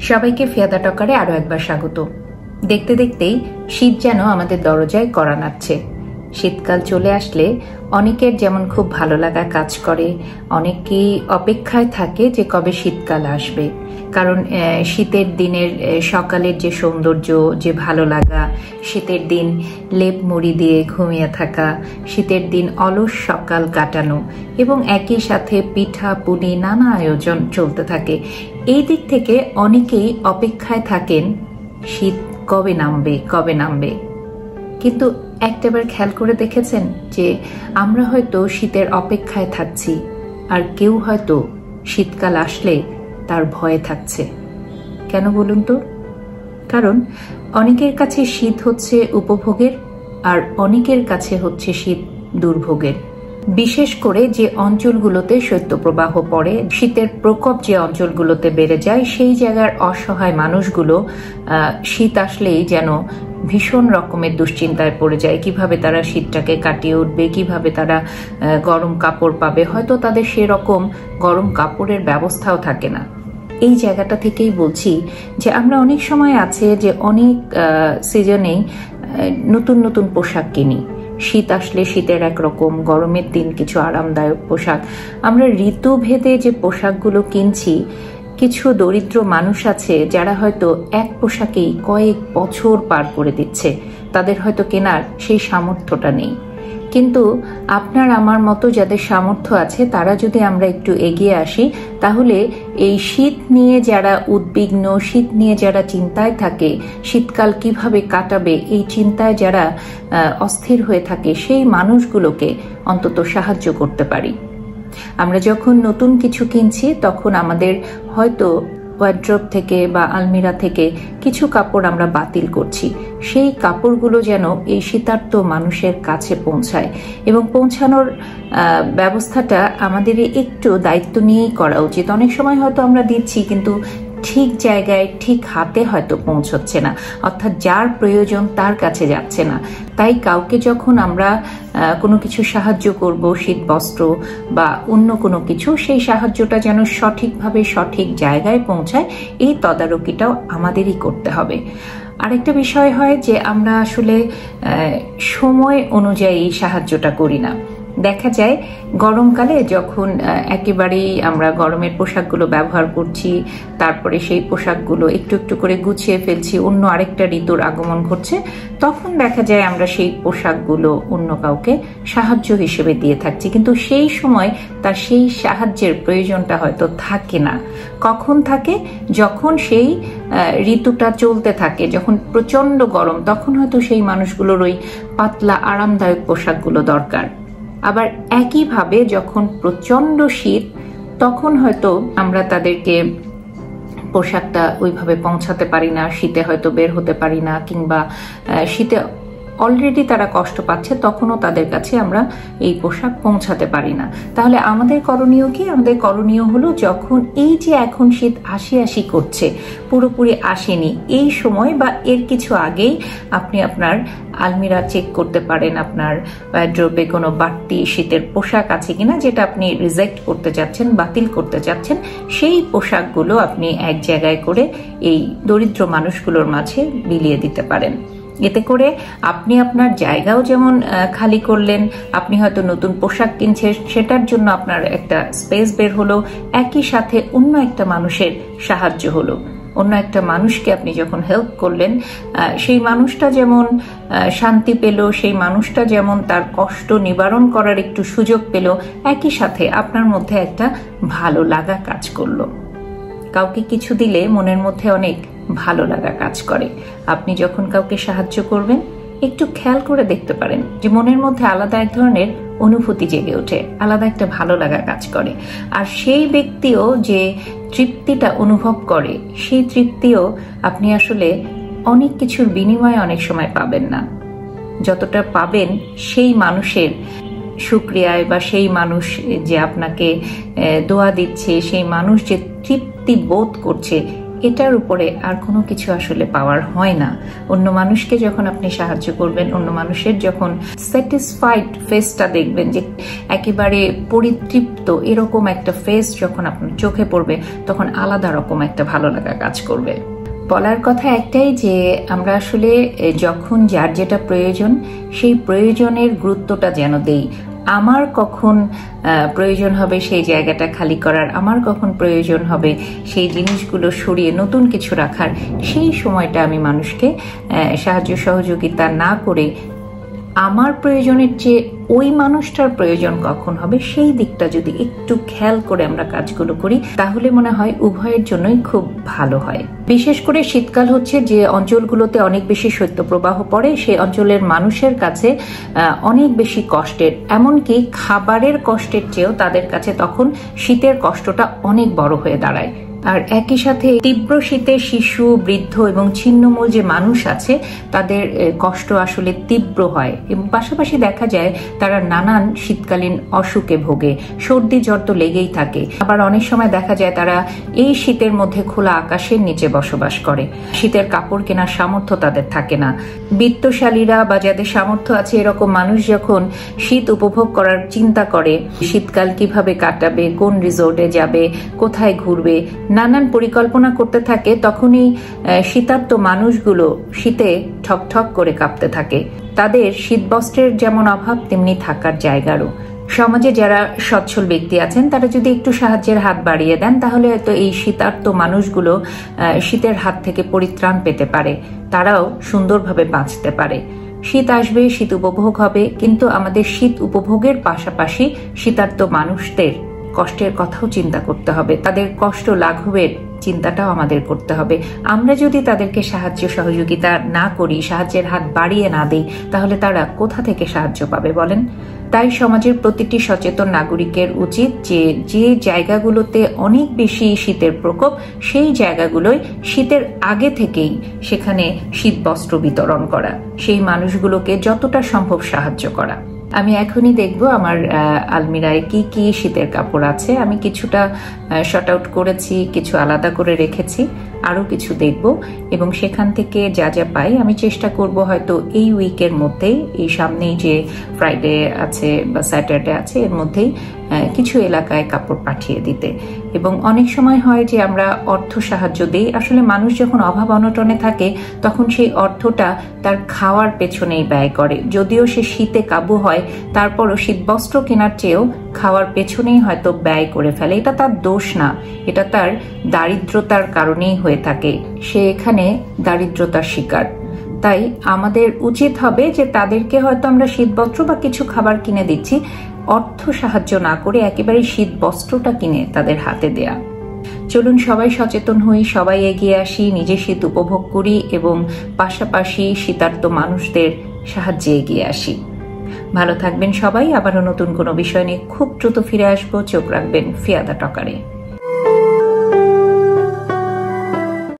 সবাইকে ফিয়াদা টকারে আরো একবার স্বাগত। দেখতে দেখতেই শীত যেন আমাদের দরজায় কড়া নাড়ছে। শীতকাল চলে আসলে অনেকের যেমন খুব ভালো লাগা কাজ করে, অনেকেই অপেক্ষায় থাকে যে কবে শীতকাল আসবে। কারণ শীতের দিনের সকালের যে সৌন্দর্য, যে ভালো লাগা, শীতের দিন লেপ মুড়ি দিয়ে ঘুমিয়ে থাকা, শীতের দিন অলস সকাল কাটানো এবং একই সাথে পিঠা পুলি নানা আয়োজন চলতে থাকে। এই দিক থেকে অনেকেই অপেক্ষায় থাকেন শীত কবে নামবে। কিন্তু একটাবার খেয়াল করে দেখেছেন যে আমরা হয়তো শীতের অপেক্ষায় থাকছি, আর কেউ হয়তো শীতকাল আসলে তার ভয়ে থাকছে। কেন বলুন তো? কারণ অনেকের কাছে শীত হচ্ছে উপভোগের, আর অনেকের কাছে হচ্ছে শীত দুর্ভোগের। বিশেষ করে যে অঞ্চলগুলোতে শৈত্যপ্রবাহ পড়ে, শীতের প্রকোপ যে অঞ্চলগুলোতে বেড়ে যায়, সেই জায়গার অসহায় মানুষগুলো শীত আসলেই যেন ভীষণ রকমের দুশ্চিন্তায় পড়ে যায়। কিভাবে তারা শীতটাকে কাটিয়ে উঠবে, কিভাবে তারা গরম কাপড় পাবে। হয়তো তাদের সেরকম গরম কাপড়ের ব্যবস্থাও থাকে না। এই জায়গাটা থেকেই বলছি যে আমরা অনেক সময় আছে যে অনেক সিজনেই নতুন নতুন পোশাক কিনি। শীত আসলে শীতের একরকম, গরমের দিন কিছু আরামদায়ক পোশাক। আমরা ঋতুভেদে যে পোশাকগুলো কিনছি, কিছু দরিদ্র মানুষ আছে যারা হয়তো এক পোশাকেই কয়েক বছর পার করে দিচ্ছে। তাদের হয়তো কেনার সেই সামর্থ্যটা নেই। কিন্তু আপনার আমার মতো যাদের সামর্থ্য আছে, তারা যদি আমরা একটু এগিয়ে আসি, তাহলে এই শীত নিয়ে যারা উদ্বিগ্ন, শীত নিয়ে যারা চিন্তায় থাকে, শীতকাল কিভাবে কাটাবে এই চিন্তায় যারা অস্থির হয়ে থাকে, সেই মানুষগুলোকে অন্তত সাহায্য করতে পারি। আমরা যখন নতুন কিছু কিনছি, তখন আমাদের হয়তো ওয়ার্ড্রোব থেকে বা আলমিরা থেকে কিছু কাপড় আমরা বাতিল করছি। সেই কাপড়গুলো যেন এই শীতার্ত মানুষের কাছে পৌঁছায়, এবং পৌঁছানোর ব্যবস্থাটা আমাদের একটু দায়িত্ব নিয়েই করা উচিত। অনেক সময় হয়তো আমরা দিচ্ছি, কিন্তু ঠিক জায়গায় ঠিক হাতে হয়তো পৌঁছচ্ছে না, অর্থাৎ যার প্রয়োজন তার কাছে যাচ্ছে না। তাই কাউকে যখন আমরা কোনো কিছু সাহায্য করব, শীত বস্ত্র বা অন্য কোনো কিছু, সেই সাহায্যটা যেন সঠিকভাবে সঠিক জায়গায় পৌঁছায়, এই তদারকিটাও আমাদেরই করতে হবে। আরেকটা বিষয় হয় যে আমরা আসলে সময় অনুযায়ী সাহায্যটা করি না। দেখা যায় গরমকালে যখন একেবারেই আমরা গরমের পোশাকগুলো ব্যবহার করছি, তারপরে সেই পোশাকগুলো একটু একটু করে গুছিয়ে ফেলছি, অন্য আরেকটা ঋতুর আগমন ঘটছে, তখন দেখা যায় আমরা সেই পোশাকগুলো অন্য কাউকে সাহায্য হিসেবে দিয়ে থাকছি। কিন্তু সেই সময় তার সেই সাহায্যের প্রয়োজনটা হয়তো থাকে না। কখন থাকে? যখন সেই ঋতুটা চলতে থাকে, যখন প্রচন্ড গরম, তখন হয়তো সেই মানুষগুলোর ওই পাতলা আরামদায়ক পোশাকগুলো দরকার। আবার একইভাবে যখন প্রচন্ড শীত, তখন হয়তো আমরা তাদেরকে পোশাকটা ওইভাবে পৌঁছাতে পারি না, শীতে হয়তো বের হতে পারি না, কিংবা শীতে অলরেডি তারা কষ্ট পাচ্ছে, তখনও তাদের কাছে আমরা এই পোশাক পৌঁছাতে পারি না। তাহলে আমাদের করণীয় কি? আমাদের করণীয় হলো, যখন এই যে এখন শীত আসি করছে, পুরোপুরি আসেনি, এই সময় বা এর কিছু আগেই আপনি আপনার আলমিরা চেক করতে পারেন, আপনার ওয়ার্ড্রোবে কোনো বাড়তি শীতের পোশাক আছে কিনা, যেটা আপনি রিজেক্ট করতে চাচ্ছেন, বাতিল করতে চাচ্ছেন। সেই পোশাকগুলো আপনি এক জায়গায় করে এই দরিদ্র মানুষগুলোর মাঝে বিলিয়ে দিতে পারেন। এতে করে আপনি আপনার জায়গাও যেমন খালি করলেন, আপনি হয়তো নতুন পোশাক কিনছেন, সেটার জন্য আপনার একটা স্পেস বের হলো, একই সাথে অন্য একটা মানুষের সাহায্য হলো। অন্য একটা মানুষকে আপনি যখন হেল্প করলেন, সেই মানুষটা যেমন শান্তি পেল, সেই মানুষটা যেমন তার কষ্ট নিবারণ করার একটু সুযোগ পেল, একই সাথে আপনার মধ্যে একটা ভালো লাগা কাজ করলো। কাউকে কিছু দিলে মনের মধ্যে অনেক ভালো লাগা কাজ করে। আপনি যখন কাউকে সাহায্য করবেন, একটু খেয়াল করে দেখতে পারেন যে মনের মধ্যে আলাদা এক ধরনের অনুভূতি জেগে ওঠে, আলাদা একটা ভালো লাগা কাজ করে। আর সেই ব্যক্তিও যে তৃপ্তিটা অনুভব করে, সেই তৃপ্তিও আপনি আসলে অনেক কিছুর বিনিময়ে অনেক সময় পাবেন না। যতটা পাবেন সেই মানুষের শুকরিয়ায়, বা সেই মানুষ যে আপনাকে দোয়া দিচ্ছে, সেই মানুষ যে তৃপ্তি বোধ করছে, এটার উপরে আর কোনো কিছু আসলে পাওয়ার হয় না। অন্য মানুষকে যখন আপনি সাহায্য করবেন, অন্য মানুষের যখন স্যাটিসফাইড ফেসটা দেখবেন, যে একেবারে পরিতৃপ্ত এরকম একটা ফেস যখন আপনার চোখে পড়বে, তখন আলাদা রকম একটা ভালো লাগা কাজ করবে। বলার কথা একটাই, যে আমরা আসলে যখন যার যেটা প্রয়োজন সেই প্রয়োজনের গুরুত্বটা যেন দেই। আমার কখন প্রয়োজন হবে সেই জায়গাটা খালি করার, আমার কখন প্রয়োজন হবে সেই জিনিসগুলো সরিয়ে নতুন কিছু রাখার, সেই সময়টা আমি মানুষকে সাহায্য সহযোগিতা না করে আমার প্রয়োজনের চেয়ে ওই মানুষটার প্রয়োজন কখন হবে সেই দিকটা যদি একটু খেয়াল করে আমরা কাজগুলো করি, তাহলে মনে হয় উভয়ের জন্যই খুব ভালো হয়। বিশেষ করে শীতকাল হচ্ছে যে অঞ্চলগুলোতে অনেক বেশি শৈত্যপ্রবাহ পড়ে, সেই অঞ্চলের মানুষের কাছে অনেক বেশি কষ্টের, এমনকি খাবারের কষ্টের চেয়েও তাদের কাছে তখন শীতের কষ্টটা অনেক বড় হয়ে দাঁড়ায়। আর একই সাথে তীব্র শীতে শিশু, বৃদ্ধ এবং ছিন্নমূল যে মানুষ আছে তাদের কষ্ট আসলে তীব্র হয়, এবং পাশাপাশি দেখা যায় তারা নানান শীতকালীন অসুখে ভোগে। সর্দি জ্বর তো লেগেই থাকে। আবার অনেক সময় দেখা যায় তারা এই শীতের মধ্যে খোলা আকাশের নিচে বসবাস করে, শীতের কাপড় কেনার সামর্থ্য তাদের থাকে না। বিত্তশালীরা বা যাদের সামর্থ্য আছে এরকম মানুষ যখন শীত উপভোগ করার চিন্তা করে, শীতকাল কিভাবে কাটাবে, কোন রিসোর্টে যাবে, কোথায় ঘুরবে, নানান পরিকল্পনা করতে থাকে, তখনই শীতার্ত মানুষগুলো শীতে ঠকঠক করে কাঁপতে থাকে। তাদের শীতবস্ত্রের যেমন অভাব, তেমনি থাকার জায়গারও। সমাজে যারা সচ্ছল ব্যক্তি আছেন তারা যদি একটু সাহায্যের হাত বাড়িয়ে দেন, তাহলে হয়তো এই শীতার্ত মানুষগুলো শীতের হাত থেকে পরিত্রাণ পেতে পারে, তারাও সুন্দরভাবে বাঁচতে পারে। শীত আসবে, শীত উপভোগ হবে, কিন্তু আমাদের শীত উপভোগের পাশাপাশি শীতার্ত মানুষদের কষ্টের কথাও চিন্তা করতে হবে, তাদের কষ্ট লাঘবের চিন্তাটাও আমাদের করতে হবে। আমরা যদি তাদেরকে সাহায্য সহযোগিতা না করি, সাহায্যের হাত বাড়িয়ে না দিই, তাহলে তারা কোথা থেকে সাহায্য পাবে বলেন? তাই সমাজের প্রতিটি সচেতন নাগরিকের উচিত যে যে জায়গাগুলোতে অনেক বেশি শীতের প্রকোপ, সেই জায়গাগুলোয় শীতের আগে থেকেই সেখানে শীত বস্ত্র বিতরণ করা, সেই মানুষগুলোকে যতটা সম্ভব সাহায্য করা। আমি এখনই দেখব আমার আলমিরায় কি কি শীতের কাপড় আছে। আমি কিছুটা শর্ট আউট করেছি, কিছু আলাদা করে রেখেছি, আরো কিছু দেখব, এবং সেখান থেকে যা যা পাই আমি চেষ্টা করব হয়তো এই উইকের মধ্যেই, এই সামনেই যে ফ্রাইডে আছে বা স্যাটারডে আছে এর মধ্যেই কিছু এলাকায় কাপড় পাঠিয়ে দিতে। এবং অনেক সময় হয় যে আমরা অর্থ সাহায্য দিই, আসলে মানুষ যখন অভাব অনটনে থাকে তখন সেই অর্থটা তার খাওয়ার পেছনেই ব্যয় করে। যদিও সে শীতে কাবু হয়, তারপরও শীতবস্ত্র কেনার চেয়েও খাওয়ার পেছনেই হয়তো ব্যয় করে ফেলে। এটা তার দোষ না, এটা তার দারিদ্রতার কারণেই হয়ে থাকে, সে এখানে দারিদ্রতার শিকার। তাই আমাদের উচিত হবে যে তাদেরকে হয়তো আমরা শীতবস্ত্র বা কিছু খাবার কিনে দিচ্ছি, অর্থ সাহায্য না করে একেবারে শীত বস্ত্রটা কিনে তাদের হাতে দেয়া। চলুন সবাই সচেতন হই, সবাই এগিয়ে আসি, নিজে শীত উপভোগ করি এবং পাশাপাশি শীতার্ত মানুষদের সাহায্যে এগিয়ে আসি। ভালো থাকবেন সবাই। আবারও নতুন কোনো বিষয় নিয়ে খুব দ্রুত ফিরে আসবো। চোখ রাখবেন ফিয়াদা টকারে।